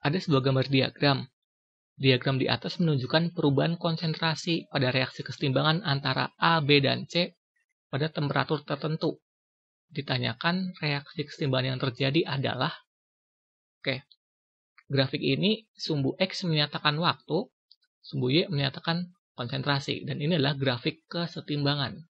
Ada sebuah gambar diagram. Diagram di atas menunjukkan perubahan konsentrasi pada reaksi kesetimbangan antara A, B, dan C pada temperatur tertentu. Ditanyakan reaksi kesetimbangan yang terjadi adalah, grafik ini sumbu X menyatakan waktu, sumbu Y menyatakan konsentrasi, dan ini adalah grafik kesetimbangan.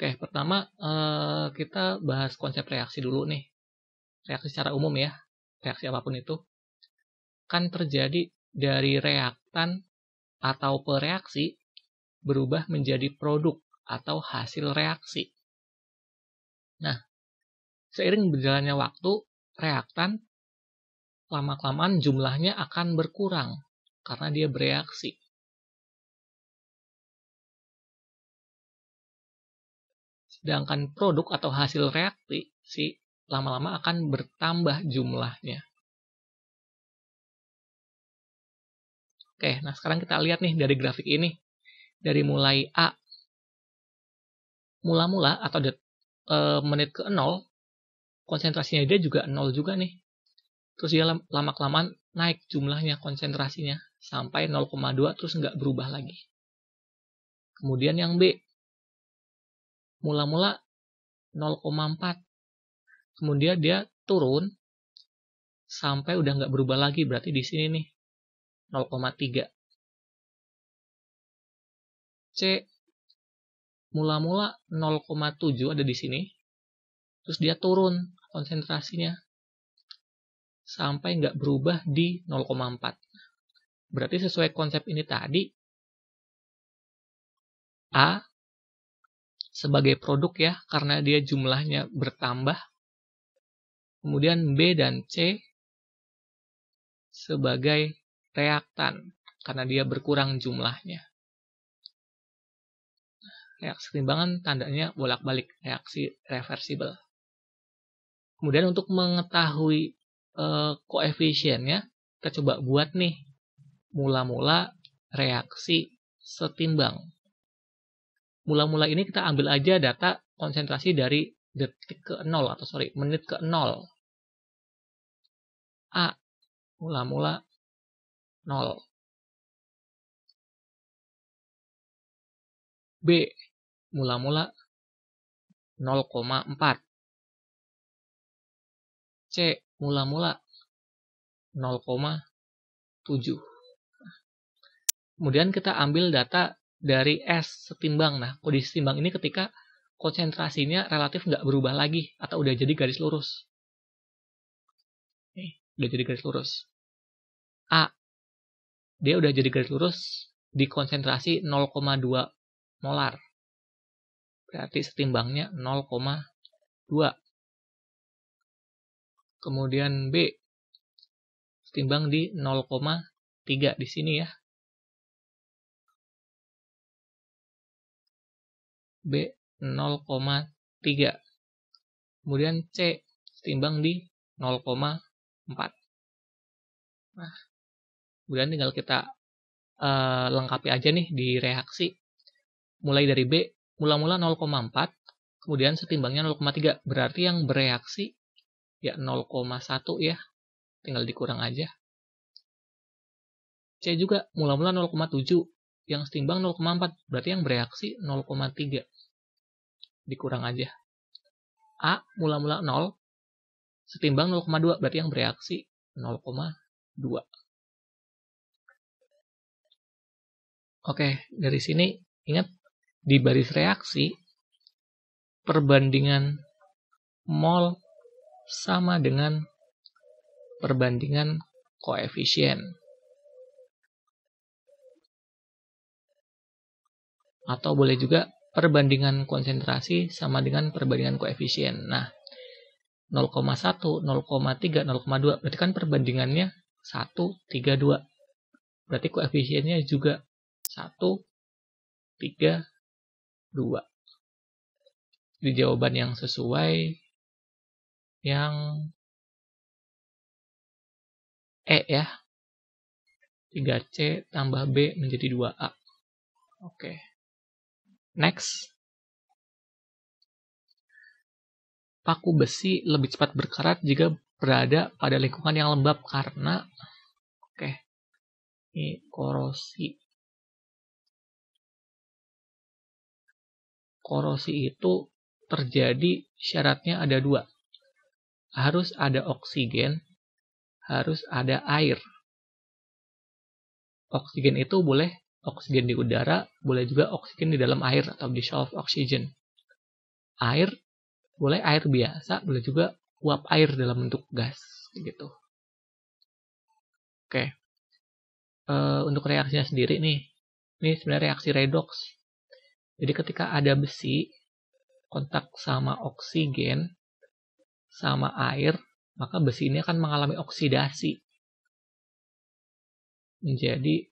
Pertama kita bahas konsep reaksi dulu nih. Reaksi secara umum ya, reaksi apapun itu kan terjadi dari reaktan atau pereaksi berubah menjadi produk atau hasil reaksi. Nah, seiring berjalannya waktu, reaktan lama-kelamaan jumlahnya akan berkurang karena dia bereaksi. Sedangkan produk atau hasil reaksi lama-lama akan bertambah jumlahnya. Nah sekarang kita lihat nih dari grafik ini. Dari mulai A, mula-mula atau menit ke 0, konsentrasinya dia juga 0 juga nih. Terus dia lama-kelamaan naik jumlahnya, konsentrasinya, sampai 0,2 terus nggak berubah lagi. Kemudian yang B, mula-mula 0,4, kemudian dia turun sampai udah nggak berubah lagi, berarti di sini nih 0,3. C, mula-mula 0,7 ada di sini, terus dia turun konsentrasinya sampai nggak berubah di 0,4. Berarti sesuai konsep ini tadi, A sebagai produk ya, karena dia jumlahnya bertambah. Kemudian B dan C sebagai reaktan, karena dia berkurang jumlahnya. Reaksi kesetimbangan tandanya bolak-balik, reaksi reversibel. Kemudian untuk mengetahui koefisiennya, kita coba buat nih mula-mula reaksi setimbang. Mula-mula ini kita ambil aja data konsentrasi dari menit ke 0. A, mula-mula 0. B, mula-mula 0,4. C, mula-mula 0,7. Kemudian kita ambil data dari S setimbang. Nah, kondisi setimbang ini ketika konsentrasinya relatif nggak berubah lagi atau udah jadi garis lurus. Udah jadi garis lurus. A, dia udah jadi garis lurus di konsentrasi 0,2 molar. Berarti setimbangnya 0,2. Kemudian B, setimbang di 0,3 di sini ya. B 0,3. Kemudian C setimbang di 0,4. Nah, kemudian tinggal kita lengkapi aja nih di reaksi. Mulai dari B, mula-mula 0,4, kemudian setimbangnya 0,3. Berarti yang bereaksi ya 0,1 ya. Tinggal dikurang aja. C juga mula-mula 0,7. Yang setimbang 0,4. Berarti yang bereaksi 0,3. Dikurang aja. A mula-mula 0, setimbang 0,2, berarti yang bereaksi 0,2. Oke, dari sini ingat di baris reaksi perbandingan mol sama dengan perbandingan koefisien. Atau boleh juga perbandingan konsentrasi sama dengan perbandingan koefisien. Nah, 0,1, 0,3, 0,2 berarti kan perbandingannya 1, 3, 2. Berarti koefisiennya juga 1, 3, 2. Di jawaban yang sesuai yang E ya. 3C tambah B menjadi 2A. Oke. Next. Paku besi lebih cepat berkarat jika berada pada lingkungan yang lembab karena ini korosi. Korosi itu terjadi syaratnya ada 2. Harus ada oksigen, harus ada air. Oksigen itu boleh oksigen di udara, boleh juga oksigen di dalam air atau dissolved oxygen. Air boleh air biasa, boleh juga uap air dalam bentuk gas, gitu. Oke. Untuk reaksinya sendiri nih, ini sebenarnya reaksi redoks. Jadi ketika ada besi kontak sama oksigen sama air, maka besi ini akan mengalami oksidasi menjadi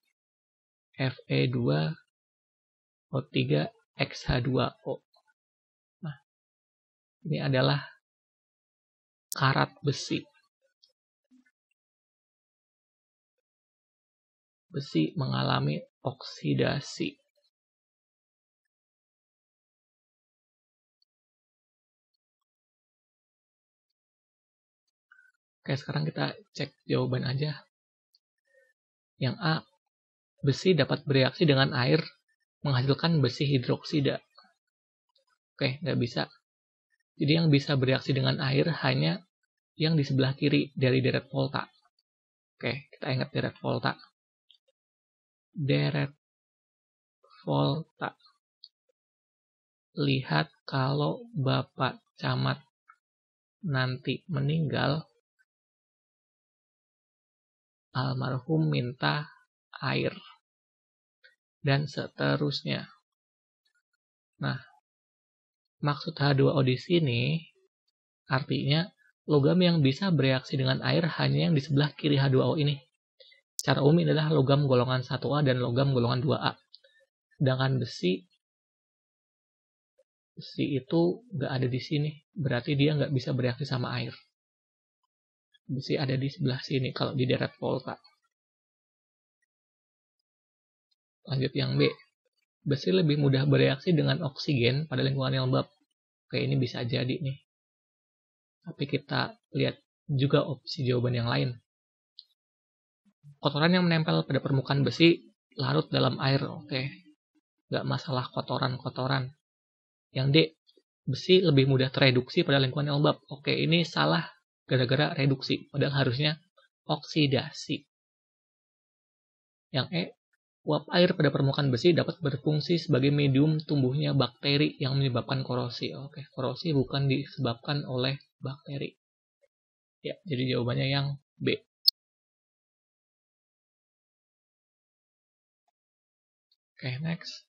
Fe2O3X2O. Nah, ini adalah karat besi. Besi mengalami oksidasi. Oke, sekarang kita cek jawaban aja. Yang A, besi dapat bereaksi dengan air menghasilkan besi hidroksida. Oke, nggak bisa. Jadi yang bisa bereaksi dengan air hanya yang di sebelah kiri dari deret volta. Oke, kita ingat deret volta. Deret volta. Lihat kalau Bapak Camat nanti meninggal, almarhum minta air. Dan seterusnya. Nah, maksud H2O di sini artinya logam yang bisa bereaksi dengan air hanya yang di sebelah kiri H2O ini. Secara umum adalah logam golongan 1A dan logam golongan 2A. Sedangkan besi itu nggak ada di sini. Berarti dia nggak bisa bereaksi sama air. Besi ada di sebelah sini kalau di deret volta. Lanjut yang B. Besi lebih mudah bereaksi dengan oksigen pada lingkungan yang lembab. Oke, ini bisa jadi nih. Tapi kita lihat juga opsi jawaban yang lain. Kotoran yang menempel pada permukaan besi larut dalam air. Oke, nggak masalah kotoran-kotoran. Yang D, besi lebih mudah tereduksi pada lingkungan yang lembab. Oke, ini salah gara-gara reduksi. Padahal harusnya oksidasi. Yang E, uap air pada permukaan besi dapat berfungsi sebagai medium tumbuhnya bakteri yang menyebabkan korosi. Oke, korosi bukan disebabkan oleh bakteri. Ya, jadi jawabannya yang B. Oke, next.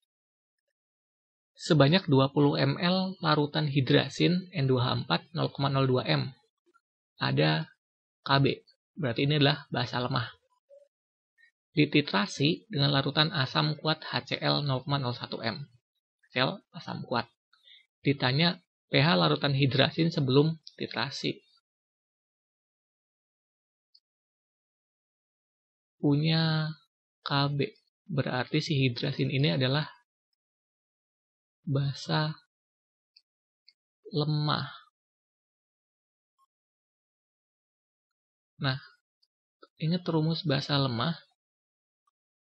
Sebanyak 20 ml larutan hidrasin N2H4 0,02 m. Ada Kb. Berarti ini adalah basa lemah. Dititrasi dengan larutan asam kuat HCl 0,01 m. HCl asam kuat. Ditanya pH larutan hidrasin sebelum titrasi. Punya Kb. Berarti si hidrasin ini adalah basa lemah. Nah, ingat rumus basa lemah,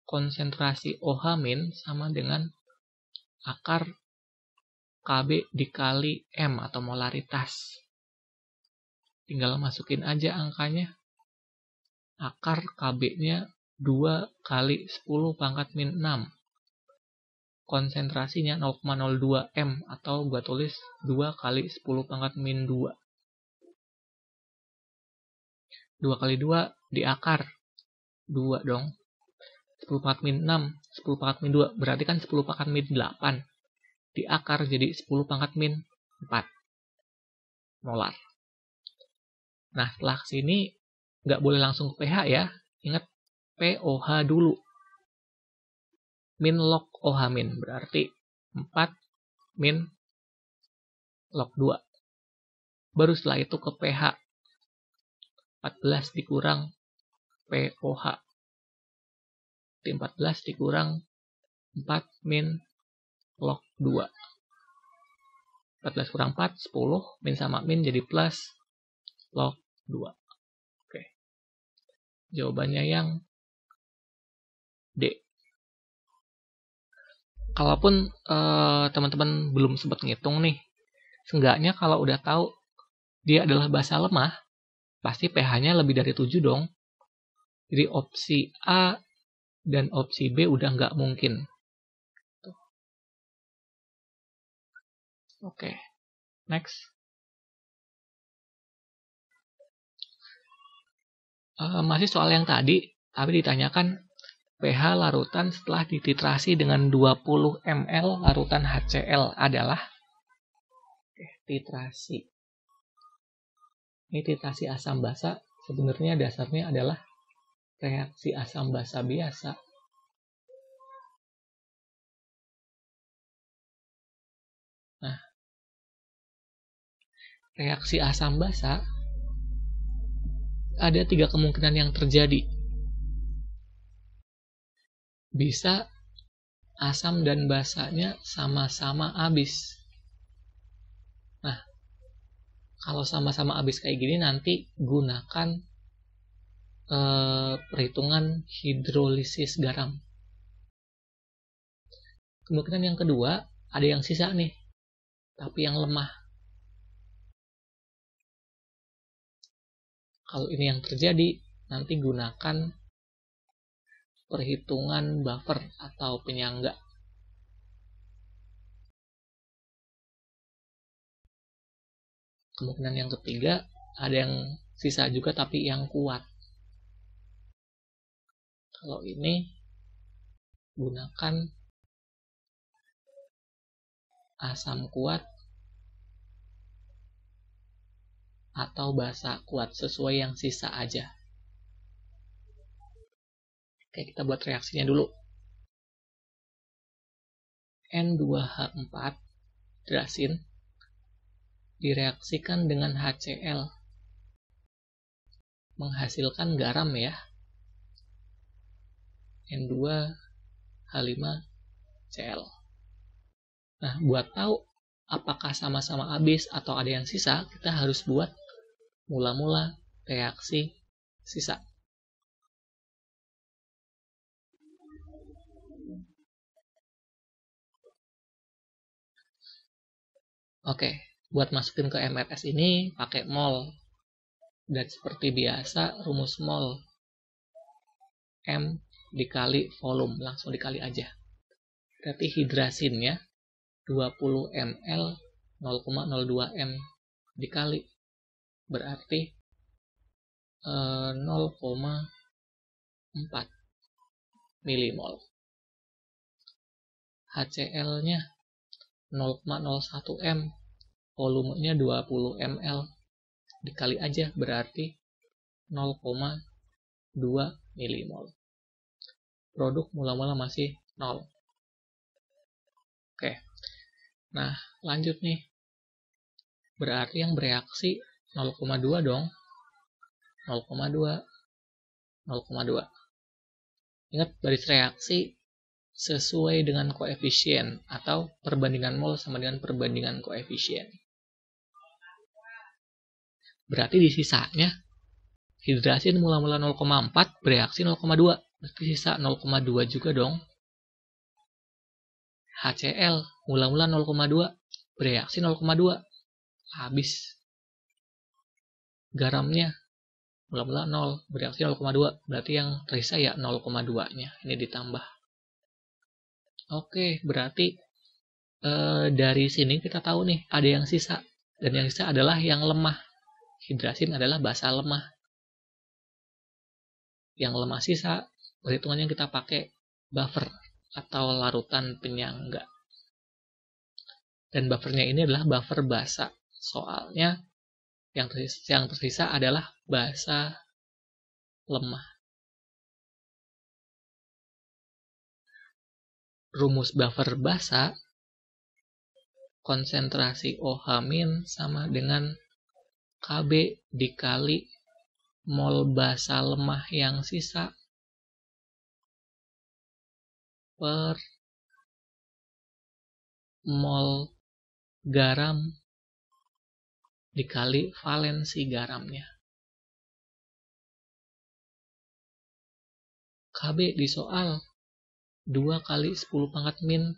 konsentrasi OH- sama dengan akar Kb dikali M atau molaritas. Tinggal masukin aja angkanya. Akar Kb-nya 2 kali 10 pangkat min 6. Konsentrasinya 0,02 M atau gua tulis 2 kali 10 pangkat min 2. 2 kali 2 di akar. 2 dong. 10 pangkat min 6, 10 pangkat min 2. Berarti kan 10 pangkat min 8. Di akar jadi 10 pangkat min 4. Molar. Nah, setelah sini nggak boleh langsung ke pH ya. Ingat pOH dulu. Min log OH min. Berarti 4 min log 2. Baru setelah itu ke pH. 14 dikurang pOH. T14 dikurang 4 min log 2. 14 kurang 4, 10. Min sama min jadi plus log 2. Oke. Jawabannya yang D. Kalaupun teman-teman belum sempat ngitung nih, seenggaknya kalau udah tahu dia adalah basa lemah, pasti pH-nya lebih dari 7 dong. Jadi opsi A dan opsi B udah nggak mungkin. Oke, next. Masih soal yang tadi, tapi ditanyakan pH larutan setelah dititrasi dengan 20 ml larutan HCl adalah titrasi. Ini titrasi asam basa, sebenarnya dasarnya adalah reaksi asam basa biasa. Nah, reaksi asam basa ada 3 kemungkinan yang terjadi. Bisa asam dan basanya sama-sama habis. Nah, kalau sama-sama habis kayak gini nanti gunakan perhitungan hidrolisis garam. Kemungkinan yang kedua, ada yang sisa nih, tapi yang lemah. Kalau ini yang terjadi, nanti gunakan perhitungan buffer atau penyangga. Kemungkinan yang ketiga, ada yang sisa juga tapi yang kuat. Kalau ini, gunakan asam kuat atau basa kuat, sesuai yang sisa aja. Oke, kita buat reaksinya dulu. N2H4 hidrasin direaksikan dengan HCl, menghasilkan garam ya. N2H5Cl. Nah, buat tahu apakah sama-sama habis atau ada yang sisa, kita harus buat mula-mula reaksi sisa. Oke, buat masukin ke MRS ini pakai mol. Dan seperti biasa, rumus mol M dikali volume, langsung dikali aja. Berarti hidrasinnya 20 ml 0,02 m dikali, berarti 0,4 milimol. HCl-nya 0,01 m, volumenya 20 ml, dikali aja berarti 0,2 milimol. Produk mula-mula masih 0. Oke. Nah, lanjut nih. Berarti yang bereaksi 0,2 dong. 0,2. 0,2. Ingat, baris reaksi sesuai dengan koefisien atau perbandingan mol sama dengan perbandingan koefisien. Berarti di sisanya hidrasin mula-mula 0,4 bereaksi 0,2. Berarti sisa 0,2 juga dong. HCl mula-mula 0,2 bereaksi 0,2. Habis. Garamnya mula-mula 0 bereaksi 0,2. Berarti yang tersisa ya 0,2-nya. Ini ditambah. Oke, berarti dari sini kita tahu nih ada yang sisa. Dan yang sisa adalah yang lemah. Hidrasin adalah basa lemah. Yang lemah sisa, perhitungannya kita pakai buffer atau larutan penyangga. Dan buffernya ini adalah buffer basa. Soalnya yang tersisa adalah basa lemah. Rumus buffer basa, konsentrasi OH- sama dengan Kb dikali mol basa lemah yang sisa per mol garam dikali valensi garamnya. KB di soal 2 kali 10 pangkat min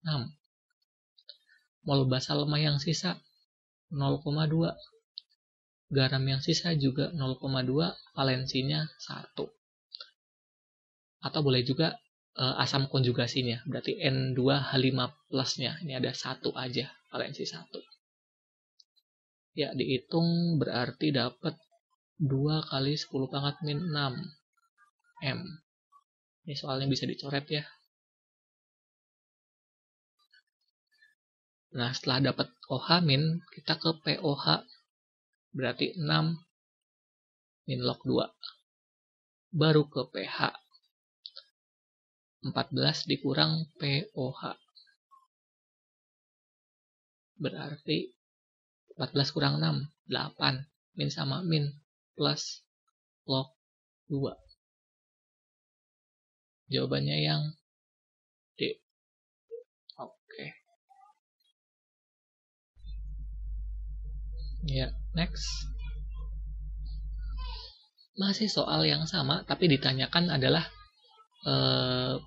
6. Mol basa lemah yang sisa 0,2. Garam yang sisa juga 0,2, valensinya 1. Atau boleh juga asam konjugasinya, berarti N2H5 plusnya. Ini ada 1 aja, valensi 1. Ya, dihitung berarti dapat 2 kali 10 pangkat min 6 M. Ini soalnya bisa dicoret ya. Nah, setelah dapat OH min, kita ke POH. Berarti 6 min log 2. Baru ke pH. 14 dikurang POH. Berarti 14 kurang 6, 8. Min sama min plus log 2. Jawabannya yang D. Oke. Ya, next. Masih soal yang sama, tapi ditanyakan adalah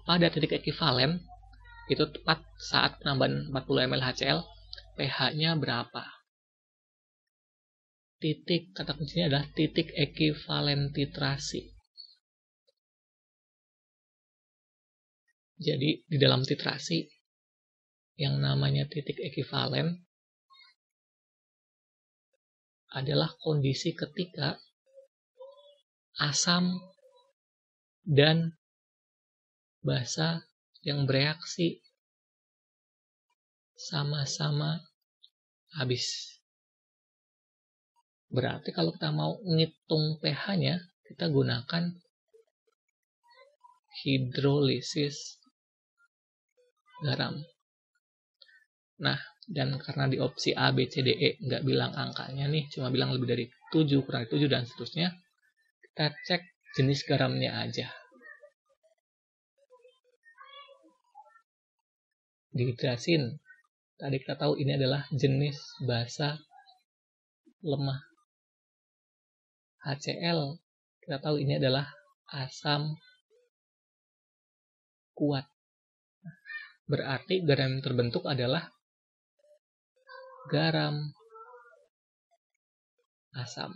pada titik ekivalen itu tepat saat penambahan 40 ml HCl, pH-nya berapa? Titik, kata kuncinya adalah titik ekivalen titrasi. Jadi di dalam titrasi yang namanya titik ekivalen adalah kondisi ketika asam dan basa yang bereaksi sama-sama habis. Berarti kalau kita mau ngitung pH-nya, kita gunakan hidrolisis garam. Nah, dan karena di opsi A, B, C, D, E nggak bilang angkanya nih, cuma bilang lebih dari 7, kurang dari 7, dan seterusnya, kita cek jenis garamnya aja. Dijelasin, tadi kita tahu ini adalah jenis basa lemah. HCl, kita tahu ini adalah asam kuat. Berarti garam yang terbentuk adalah garam asam.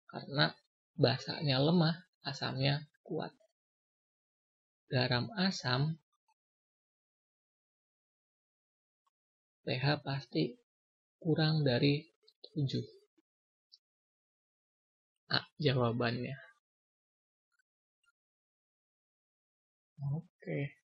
Karena basanya lemah, asamnya kuat. Garam asam, pH pasti kurang dari 7. A jawabannya. Oke.